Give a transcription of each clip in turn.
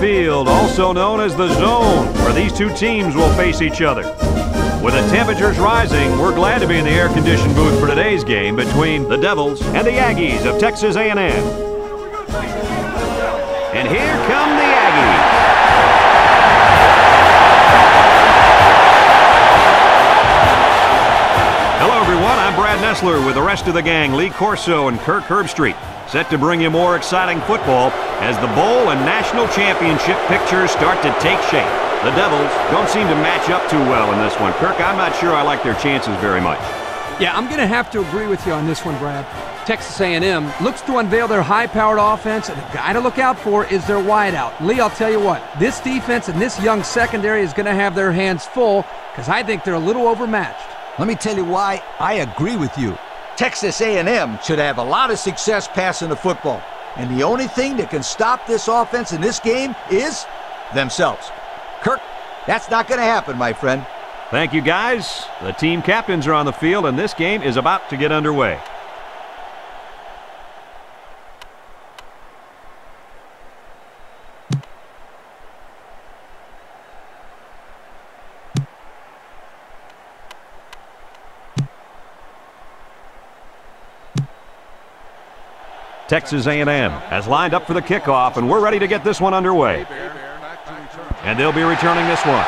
field, also known as the zone, where these two teams will face each other. With the temperatures rising, we're glad to be in the air-conditioned booth for today's game between the Devils and the Aggies of Texas A&M. And here come the Aggies. Hello, everyone. I'm Brad Nessler with the rest of the gang, Lee Corso and Kirk Herbstreit, set to bring you more exciting football as the bowl and national championship pictures start to take shape. The Devils don't seem to match up too well in this one. Kirk, I'm not sure I like their chances very much. Yeah, I'm going to have to agree with you on this one, Brad. Texas A&M looks to unveil their high-powered offense, and the guy to look out for is their wideout. Lee, I'll tell you what, this defense and this young secondary is going to have their hands full because I think they're a little overmatched. Let me tell you why I agree with you. Texas A&M should have a lot of success passing the football, and the only thing that can stop this offense in this game is themselves. Kirk, that's not going to happen, my friend. Thank you, guys. The team captains are on the field, and this game is about to get underway. Texas A&M has lined up for the kickoff, and we're ready to get this one underway. And they'll be returning this one.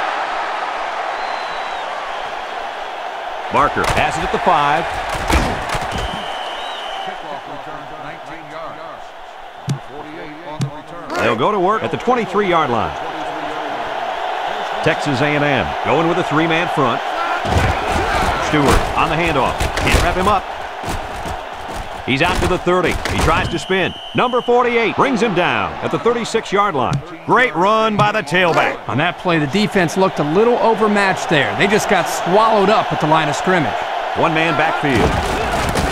Barker has it at the 5. They'll go to work at the 23-yard line. Texas A&M going with a 3-man front. Stewart on the handoff. Can't wrap him up. He's out to the 30. He tries to spin. Number 48 brings him down at the 36-yard line. Great run by the tailback. On that play, the defense looked a little overmatched there. They just got swallowed up at the line of scrimmage. One-man backfield.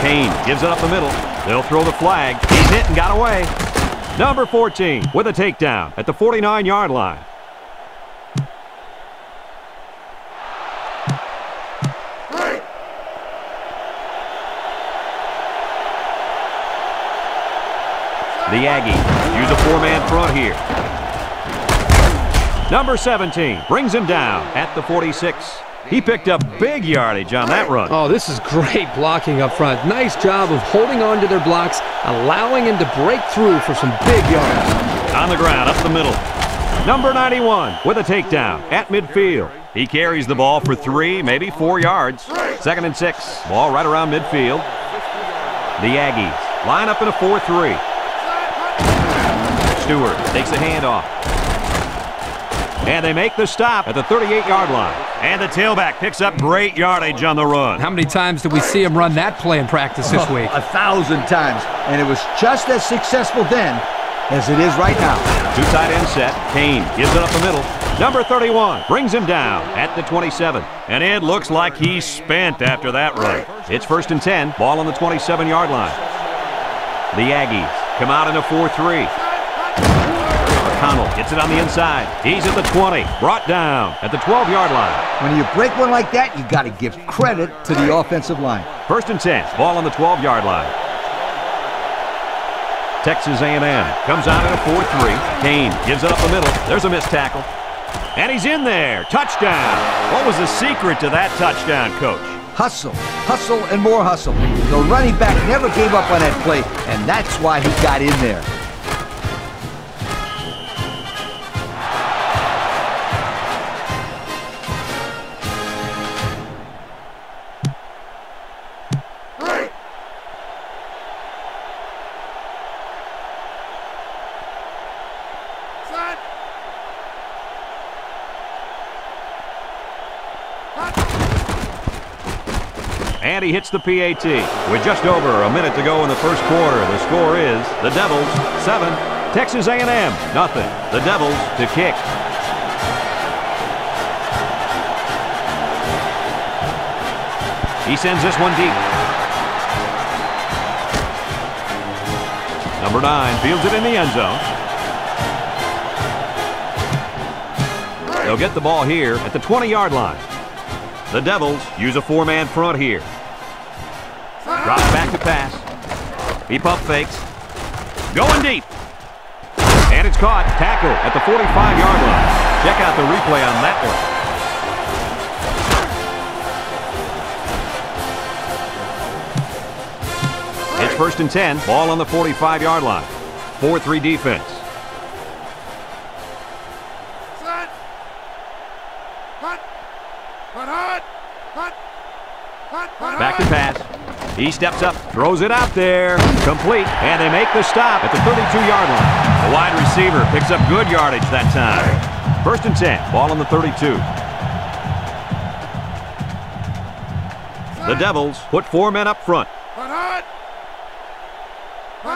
Kane gives it up the middle. They'll throw the flag. He's hit and got away. Number 14 with a takedown at the 49-yard line. The Aggies use a 4-man front here. Number 17 brings him down at the 46. He picked up big yardage on that run. Oh, this is great blocking up front. Nice job of holding on to their blocks, allowing him to break through for some big yards. On the ground, up the middle. Number 91 with a takedown at midfield. He carries the ball for 3, maybe 4 yards. 2nd and 6. Ball right around midfield. The Aggies line up in a 4-3. Stewart takes a handoff. And they make the stop at the 38-yard line. And the tailback picks up great yardage on the run. How many times did we see him run that play in practice this week? 1,000 times. And it was just as successful then as it is right now. 2 tight end set. Kane gives it up the middle. Number 31 brings him down at the 27. And it looks like he's spent after that run. It's 1st and 10. Ball on the 27-yard line. The Aggies come out in a 4-3. O'Connell gets it on the inside. He's at the 20. Brought down at the 12-yard line. When you break one like that, you got to give credit to the offensive line. 1st and 10. Ball on the 12-yard line. Texas A&M comes out in a 4-3. Kane gives it up the middle. There's a missed tackle. And he's in there. Touchdown. What was the secret to that touchdown, Coach? Hustle, hustle, and more hustle. The running back never gave up on that play, and that's why he got in there. And he hits the PAT. With just over a minute to go in the first quarter, the score is the Devils 7, Texas A&M nothing. The Devils to kick. He sends this one deep. Number 9 fields it in the end zone. They'll get the ball here at the 20-yard line. The Devils use a 4-man front here. Drops back to pass. He pump fakes. Going deep. And it's caught. Tackle at the 45-yard line. Check out the replay on that one. It's 1st and 10. Ball on the 45-yard line. 4-3 defense. Back to pass. He steps up, throws it out there. Complete, and they make the stop at the 32-yard line. The wide receiver picks up good yardage that time. 1st and 10. Ball on the 32. The Devils put 4 men up front.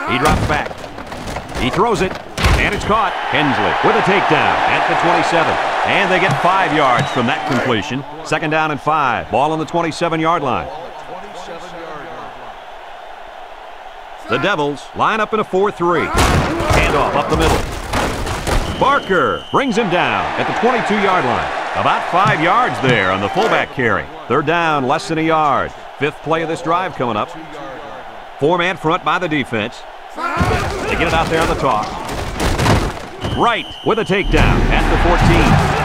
He drops back. He throws it, and it's caught. Hensley with a takedown at the 27. And they get 5 yards from that completion. 2nd down and 5. Ball on the 27-yard line. The Devils line up in a 4-3. Handoff up the middle. Barker brings him down at the 22-yard line. About 5 yards there on the fullback carry. 3rd down, less than a yard. 5th play of this drive coming up. 4-man front by the defense. They get it out there on the toss. Wright with a takedown at the 14.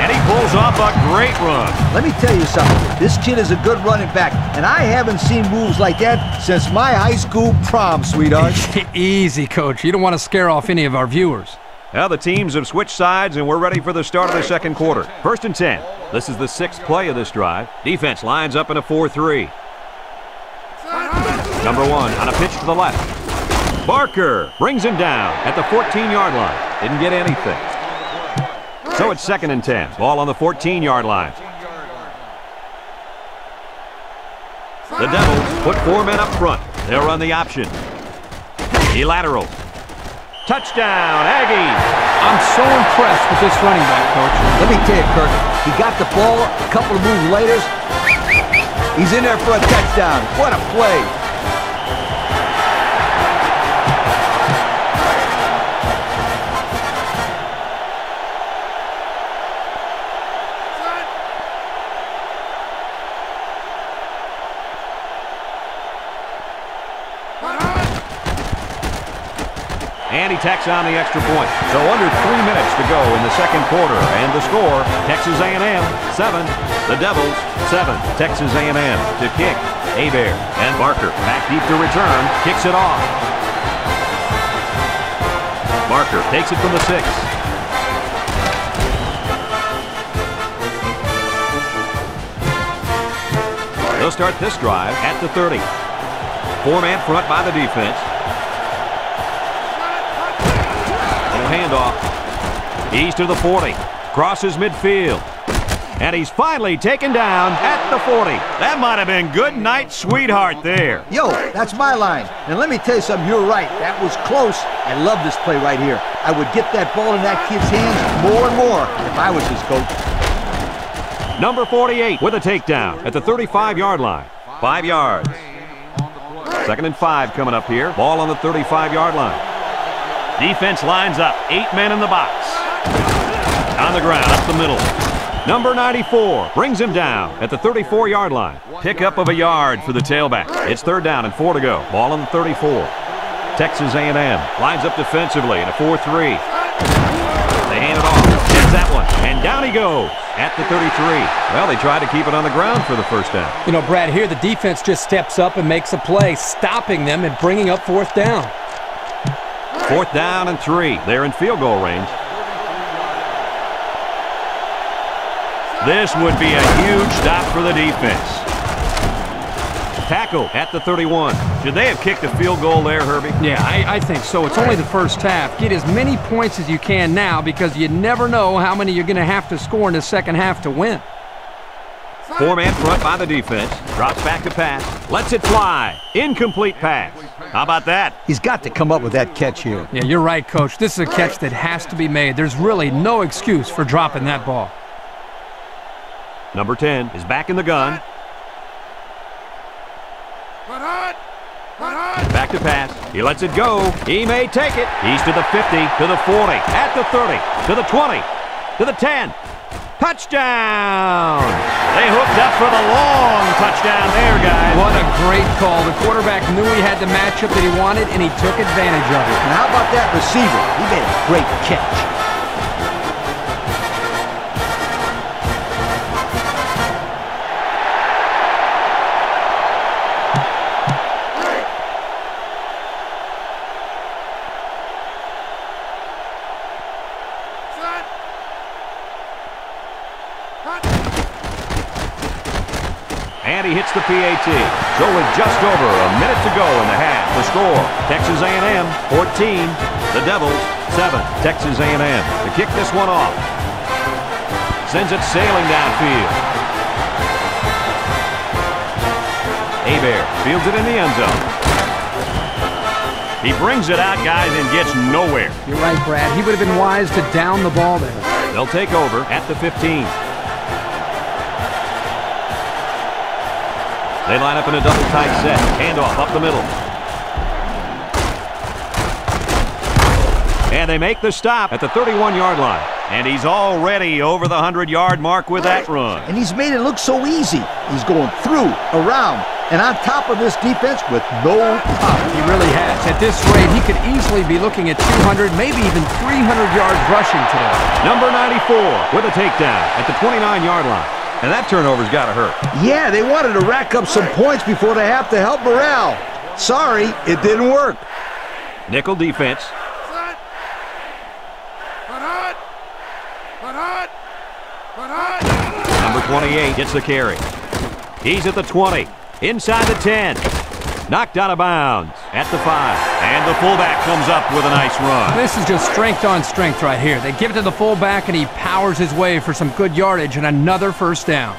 And he pulls off a great run. Let me tell you something. This kid is a good running back, and I haven't seen moves like that since my high school prom, sweetheart. Easy, Coach. You don't want to scare off any of our viewers. Now the teams have switched sides, and we're ready for the start of the 2nd quarter. 1st and 10. This is the 6th play of this drive. Defense lines up in a 4-3. Number 1 on a pitch to the left. Barker brings him down at the 14-yard line. Didn't get anything. So it's 2nd and 10. Ball on the 14-yard line. The Devils put 4 men up front. They'll run the option. He laterals. Touchdown, Aggies! I'm so impressed with this running back, Coach. Let me tell you, Kirk, he got the ball a couple of moves later. He's in there for a touchdown. What a play. And he tacks on the extra point. So under 3 minutes to go in the 2nd quarter. And the score, Texas A&M 7, the Devils 7. Texas A&M to kick. Hebert and Barker back deep to return. Kicks it off. Barker takes it from the 6. They'll start this drive at the 30. 4-man front by the defense. Handoff. He's to the 40. Crosses midfield. And he's finally taken down at the 40. That might have been good night, sweetheart there. Yo, that's my line. And let me tell you something, you're right. That was close. I love this play right here. I would get that ball in that kid's hands more and more if I was his coach. Number 48 with a takedown at the 35-yard line. 5 yards. 2nd and 5 coming up here. Ball on the 35-yard line. Defense lines up. 8 men in the box. On the ground, up the middle. Number 94 brings him down at the 34-yard line. Pickup of a yard for the tailback. It's 3rd down and 4 to go. Ball on the 34. Texas A&M lines up defensively in a 4-3. They hand it off. Gets that one. And down he goes at the 33. Well, they tried to keep it on the ground for the 1st down. You know, Brad, here the defense just steps up and makes a play, stopping them and bringing up 4th down. 4th down and 3. They're in field goal range. This would be a huge stop for the defense. Tackle at the 31. Should they have kicked a field goal there, Herbie? Yeah, I think so. It's only the 1st half. Get as many points as you can now because you never know how many you're going to have to score in the 2nd half to win. 4-man front by the defense. Drops back to pass. Lets it fly. Incomplete pass. How about that? He's got to come up with that catch here. Yeah, you're right, Coach. This is a catch that has to be made. There's really no excuse for dropping that ball. Number 10 is back in the gun. Back to pass. He lets it go. He may take it. He's to the 50, to the 40, at the 30, to the 20, to the 10. Touchdown! They hooked up for the long touchdown there, guys. What a great call. The quarterback knew he had the matchup that he wanted, and he took advantage of it. And how about that receiver? He made a great catch. And he hits the PAT. So with just over a minute to go in the half, the score, Texas A&M 14, the Devils 7. Texas A&M to kick this one off. Sends it sailing downfield. Hebert fields it in the end zone. He brings it out, guys, and gets nowhere. You're right, Brad. He would have been wise to down the ball there. They'll take over at the 15. They line up in a double tight set. Handoff up the middle. And they make the stop at the 31-yard line. And he's already over the 100-yard mark with that run. And he's made it look so easy. He's going through, around, and on top of this defense with no problem. He really has. At this rate, he could easily be looking at 200, maybe even 300 yards rushing today. Number 94 with a takedown at the 29-yard line. And that turnover's got to hurt. Yeah, they wanted to rack up some points before they have to help morale. Sorry, it didn't work. Nickel defense. Number 28 gets the carry. He's at the 20. Inside the 10. Knocked out of bounds at the 5. And the fullback comes up with a nice run. This is just strength on strength right here. They give it to the fullback, and he powers his way for some good yardage and another first down.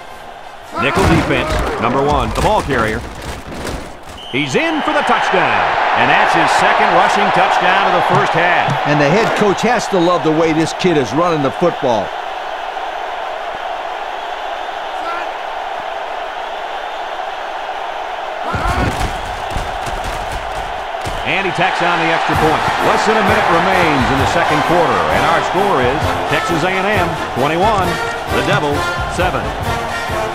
Nickel defense, number 1, the ball carrier. He's in for the touchdown. And that's his second rushing touchdown of the first half. And the head coach has to love the way this kid is running the football. And he tacks on the extra point. Less than a minute remains in the second quarter, and our score is Texas A&M 21, the Devils 7.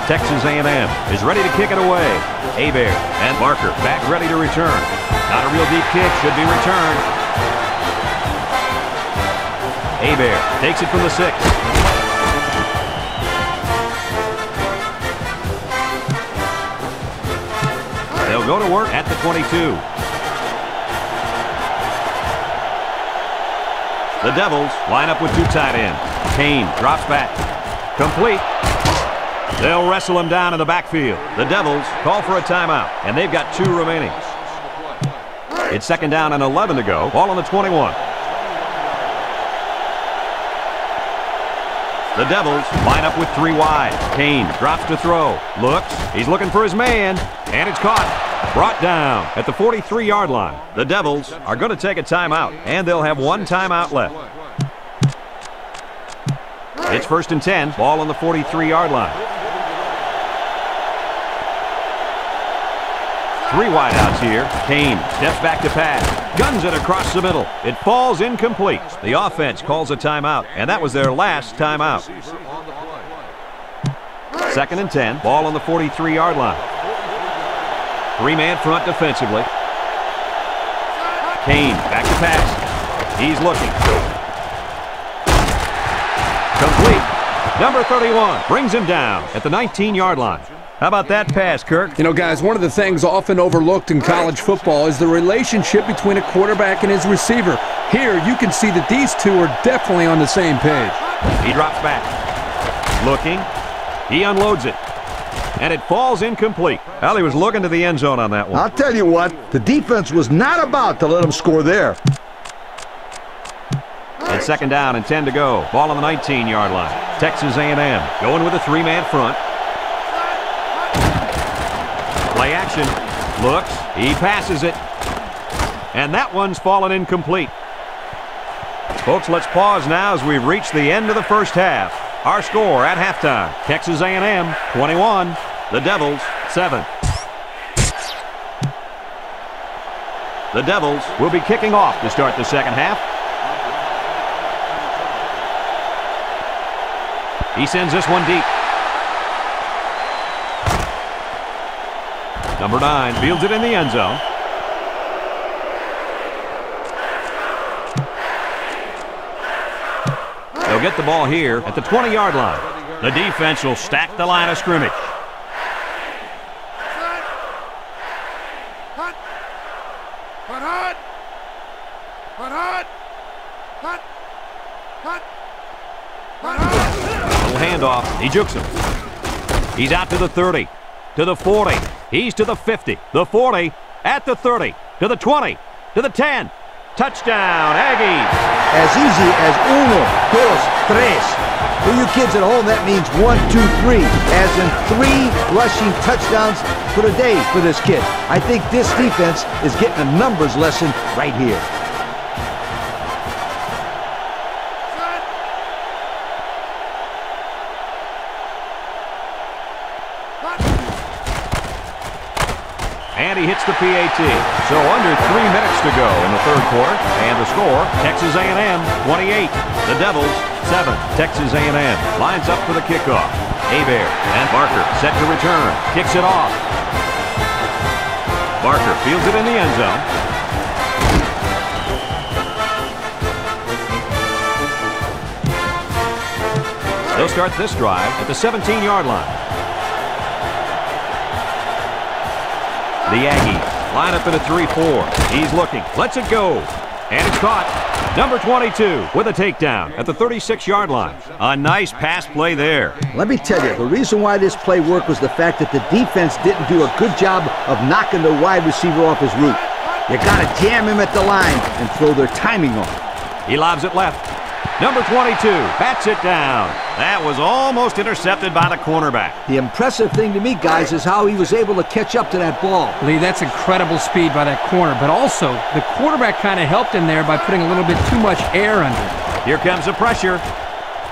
Texas A&M is ready to kick it away. Hebert and Barker back ready to return. Not a real deep kick, should be returned. Hebert takes it from the 6. They'll go to work at the 22. The Devils line up with 2 tight ends. Kane drops back. Complete. They'll wrestle him down in the backfield. The Devils call for a timeout, and they've got 2 remaining. It's second down and 11 to go. Ball on the 21. The Devils line up with 3 wide. Kane drops to throw. Looks. He's looking for his man, and it's caught. Brought down at the 43-yard line. The Devils are going to take a timeout, and they'll have 1 timeout left. It's first and 10. Ball on the 43-yard line. 3 wideouts here. Kane steps back to pass. Guns it across the middle. It falls incomplete. The offense calls a timeout, and that was their last timeout. Second and 10. Ball on the 43-yard line. 3-man front defensively. Kane back to pass. He's looking. Complete. Number 31 brings him down at the 19-yard line. How about that pass, Kirk? You know, guys, one of the things often overlooked in college football is the relationship between a quarterback and his receiver. Here, you can see that these 2 are definitely on the same page. He drops back. Looking. He unloads it. And it falls incomplete. Well, he was looking to the end zone on that one. I'll tell you what, the defense was not about to let him score there. It's second down and 10 to go. Ball on the 19-yard line. Texas A&M going with a 3-man front. Play action. Looks. He passes it. And that one's fallen incomplete. Folks, let's pause now as we've reached the end of the first half. Our score at halftime, Texas A&M 21, the Devils 7. The Devils will be kicking off to start the second half. He sends this one deep. Number 9 fields it in the end zone. They'll get the ball here at the 20-yard line. The defense will stack the line of scrimmage. Little handoff. He jukes him. He's out to the 30, to the 40. He's to the 50, the 40, at the 30, to the 20, to the 10. Touchdown, Aggies. As easy as uno, dos, tres. For you kids at home, that means 1, 2, 3. As in 3 rushing touchdowns for the day for this kid. I think this defense is getting a numbers lesson right here. And he hits the PAT. So under 3 minutes to go in the third quarter. And the score, Texas A&M 28. The Devils 7. Texas A&M lines up for the kickoff. Hebert and Barker set to return. Kicks it off. Barker fields it in the end zone. They'll start this drive at the 17-yard line. The Aggies line up in a 3-4. He's looking. Lets it go. And it's caught. Number 22 with a takedown at the 36-yard line. A nice pass play there. Let me tell you, the reason why this play worked was the fact that the defense didn't do a good job of knocking the wide receiver off his route. You got to jam him at the line and throw their timing off. He lobs it left. Number 22 bats it down. That was almost intercepted by the cornerback. The impressive thing to me, guys, is how he was able to catch up to that ball. Lee, that's incredible speed by that corner, but also the quarterback kind of helped him there by putting a little bit too much air under him. Here comes the pressure.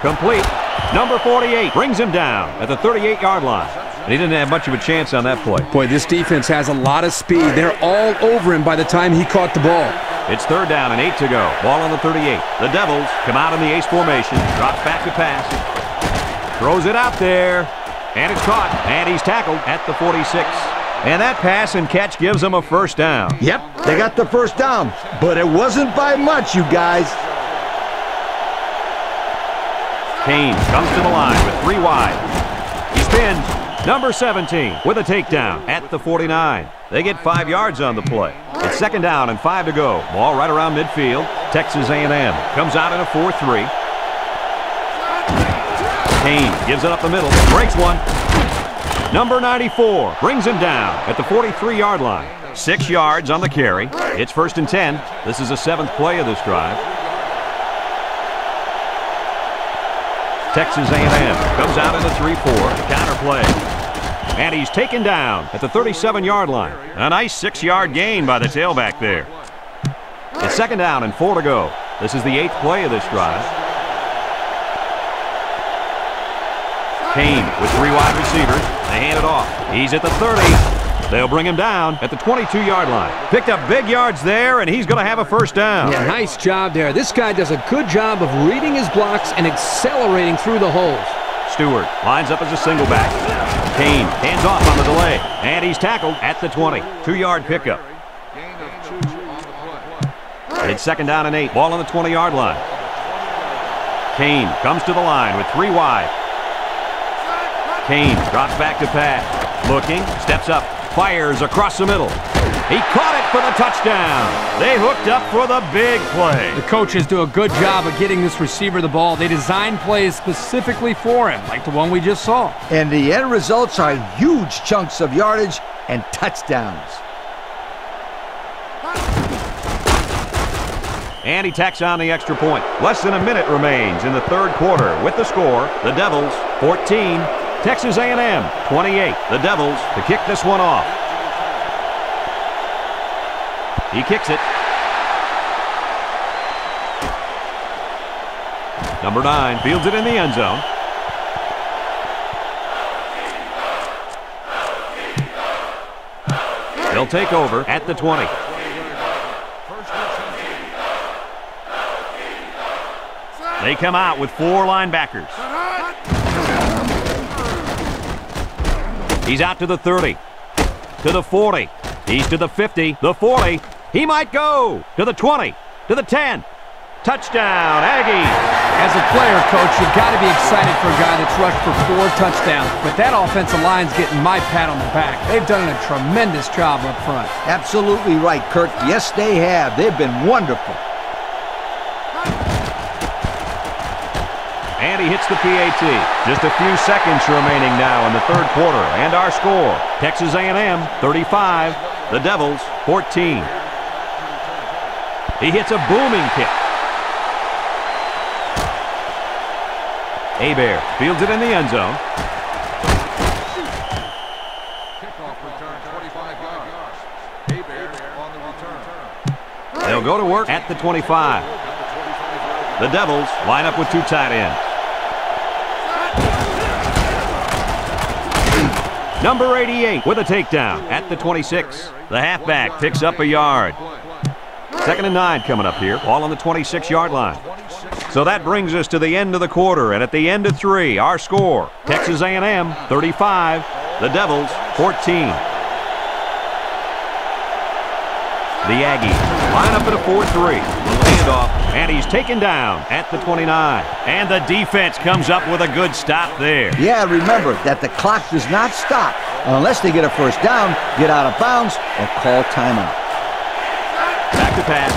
Complete. Number 48 brings him down at the 38-yard line. And he didn't have much of a chance on that play. Boy, this defense has a lot of speed. They're all over him by the time he caught the ball. It's 3rd down and 8 to go. Ball on the 38. The Devils come out in the ace formation. Drops back to pass. Throws it out there. And it's caught. And he's tackled at the 46. And that pass and catch gives them a first down. Yep, they got the first down. But it wasn't by much, you guys. Kane comes to the line with 3 wide. He's pinned. Number 17 with a takedown at the 49. They get 5 yards on the play. It's 2nd down and 5 to go. Ball right around midfield. Texas A&M comes out in a 4-3. Kane gives it up the middle. Breaks one. Number 94 brings him down at the 43-yard line. 6 yards on the carry. It's 1st and 10. This is the 7th play of this drive. Texas A&M comes out in a 3-4. Counter play. And he's taken down at the 37-yard line. A nice 6-yard gain by the tailback there. It's 2nd down and 4 to go. This is the 8th play of this drive. Kane with 3 wide receivers. They hand it off. He's at the 30. They'll bring him down at the 22-yard line. Picked up big yards there, and he's going to have a first down. Yeah, nice job there. This guy does a good job of reading his blocks and accelerating through the holes. Stewart lines up as a single back. Kane hands off on the delay, and he's tackled at the 20. 2-yard pickup. It's 2nd down and 8. Ball on the 20-yard line. Kane comes to the line with 3 wide. Kane drops back to pass. Looking, steps up, fires across the middle. He caught it for the touchdown. They hooked up for the big play. The coaches do a good job of getting this receiver the ball. They design plays specifically for him, like the one we just saw. And the end results are huge chunks of yardage and touchdowns. And he tacks on the extra point. Less than a minute remains in the third quarter. With the score, the Devils 14, Texas A&M 28. The Devils to kick this one off. He kicks it. Number 9 fields it in the end zone. They'll take over at the 20. They come out with 4 linebackers. He's out to the 30, to the 40. He's to the 50, the 40. He might go to the 20, to the 10. Touchdown, Aggies. As a player, Coach, you've got to be excited for a guy that's rushed for 4 touchdowns. But that offensive line's getting my pat on the back. They've done a tremendous job up front. Absolutely right, Kirk. Yes, they have. They've been wonderful. And he hits the PAT. Just a few seconds remaining now in the third quarter. And our score, Texas A&M 35, the Devils 14. He hits a booming kick. Hebert fields it in the end zone. Kickoff return 25 yards. Hebert on the return. They'll go to work at the 25. The Devils line up with 2 tight ends. Number 88 with a takedown at the 26. The halfback picks up a yard. 2nd and 9 coming up here, all on the 26-yard line. So that brings us to the end of the quarter, and at the end of 3, our score, Texas A&M 35, the Devils 14. The Aggies line up at a 4-3. The handoff, and he's taken down at the 29. And the defense comes up with a good stop there. Yeah, remember that the clock does not stop unless they get a first down, get out of bounds, or call timeout. Back to pass.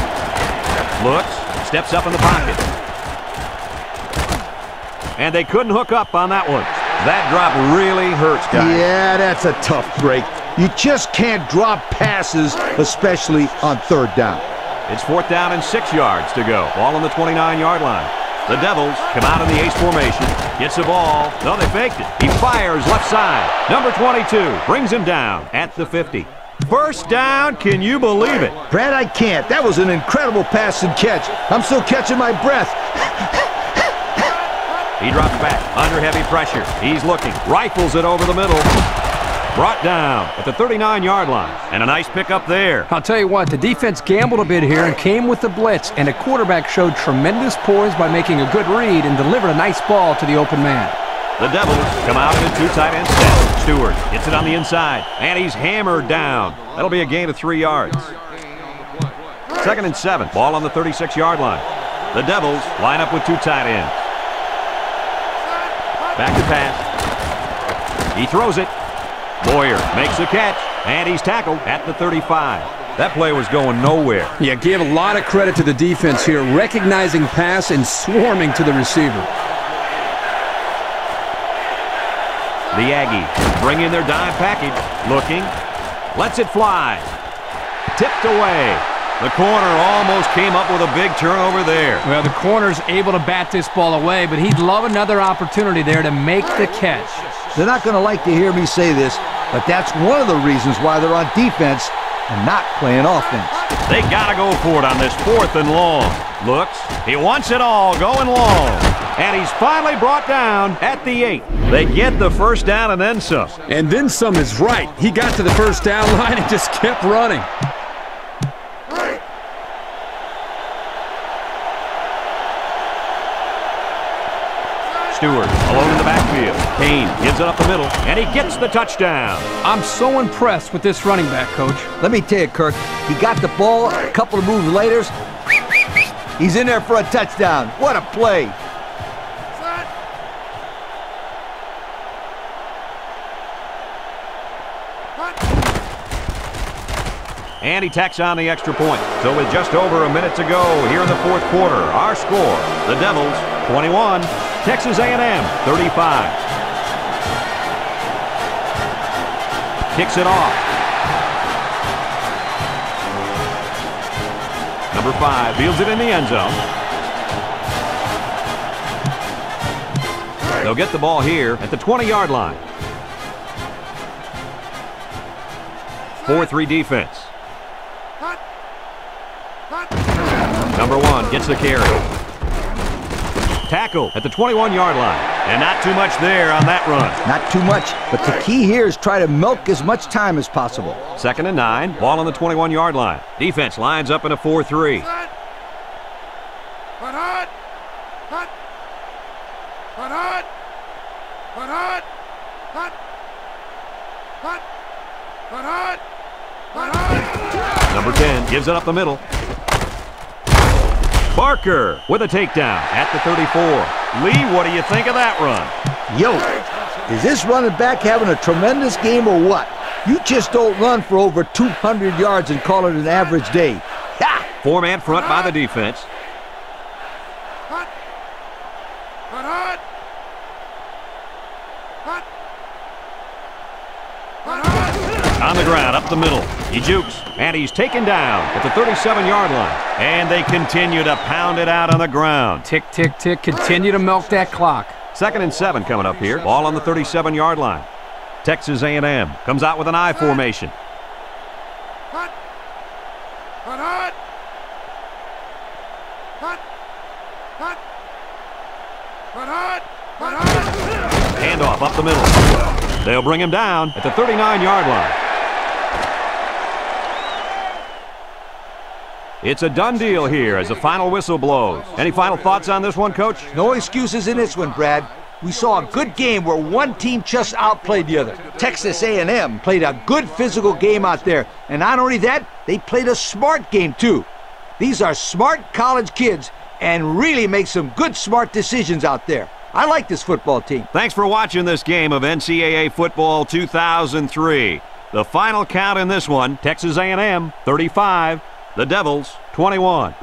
Looks, steps up in the pocket. And they couldn't hook up on that one. That drop really hurts, guys. Yeah, that's a tough break. You just can't drop passes, especially on 3rd down. It's 4th down and 6 yards to go. Ball on the 29-yard line. The Devils come out in the ace formation. Gets the ball. No, they faked it. He fires left side. Number 22 brings him down at the 50. First down, can you believe it? Brad, I can't. That was an incredible pass and catch. I'm still catching my breath. He drops back under heavy pressure. He's looking. Rifles it over the middle. Brought down at the 39-yard line. And a nice pickup there. I'll tell you what, the defense gambled a bit here and came with the blitz, and the quarterback showed tremendous poise by making a good read and delivered a nice ball to the open man. The Devils come out in a 2 tight end set. Stewart gets it on the inside, and he's hammered down. That'll be a gain of 3 yards. 2nd and 7. Ball on the 36-yard line. The Devils line up with 2 tight ends. Back to pass. He throws it. Boyer makes the catch, and he's tackled at the 35. That play was going nowhere. Yeah, give a lot of credit to the defense here, recognizing pass and swarming to the receiver. The Aggies bring in their dime package. Looking. Lets it fly. Tipped away. The corner almost came up with a big turnover there. Well, the corner's able to bat this ball away, but he'd love another opportunity there to make the catch. They're not going to like to hear me say this, but that's one of the reasons why they're on defense and not playing offense. They got to go for it on this 4th and long. Looks. He wants it all going long. And he's finally brought down at the 8. They get the first down and then some. And then some is right. He got to the first down line and just kept running. Stewart alone in the backfield. Payne gives it up the middle, and he gets the touchdown. I'm so impressed with this running back, Coach. Let me tell you, Kirk, he got the ball a couple of moves later. He's in there for a touchdown. What a play. And he tacks on the extra point. So with just over a minute to go here in the 4th quarter, our score, the Devils 21, Texas A&M 35. Kicks it off. Number 5 fields it in the end zone. They'll get the ball here at the 20-yard line. 4-3 defense. Number 1 gets the carry. Tackle at the 21-yard line. And not too much there on that run. Not too much, but the key here is try to milk as much time as possible. 2nd and 9, ball on the 21-yard line. Defense lines up in a 4-3. Number 10 gives it up the middle. Barker with a takedown at the 34. Lee, what do you think of that run? Yo, is this running back having a tremendous game or what? You just don't run for over 200 yards and call it an average day. Ha! Four-man front by the defense. On the ground, up the middle. He jukes, and he's taken down at the 37-yard line. And they continue to pound it out on the ground. Tick, tick, tick. Continue to milk that clock. 2nd and 7 coming up here. Ball on the 37-yard line. Texas A&M comes out with an I formation. Handoff up the middle. They'll bring him down at the 39-yard line. It's a done deal here as the final whistle blows. Any final thoughts on this one, Coach? No excuses in this one, Brad. We saw a good game where one team just outplayed the other. Texas A&M played a good physical game out there. And not only that, they played a smart game, too. These are smart college kids and really make some good, smart decisions out there. I like this football team. Thanks for watching this game of NCAA Football 2003. The final count in this one, Texas A&M 35, the Devils 21.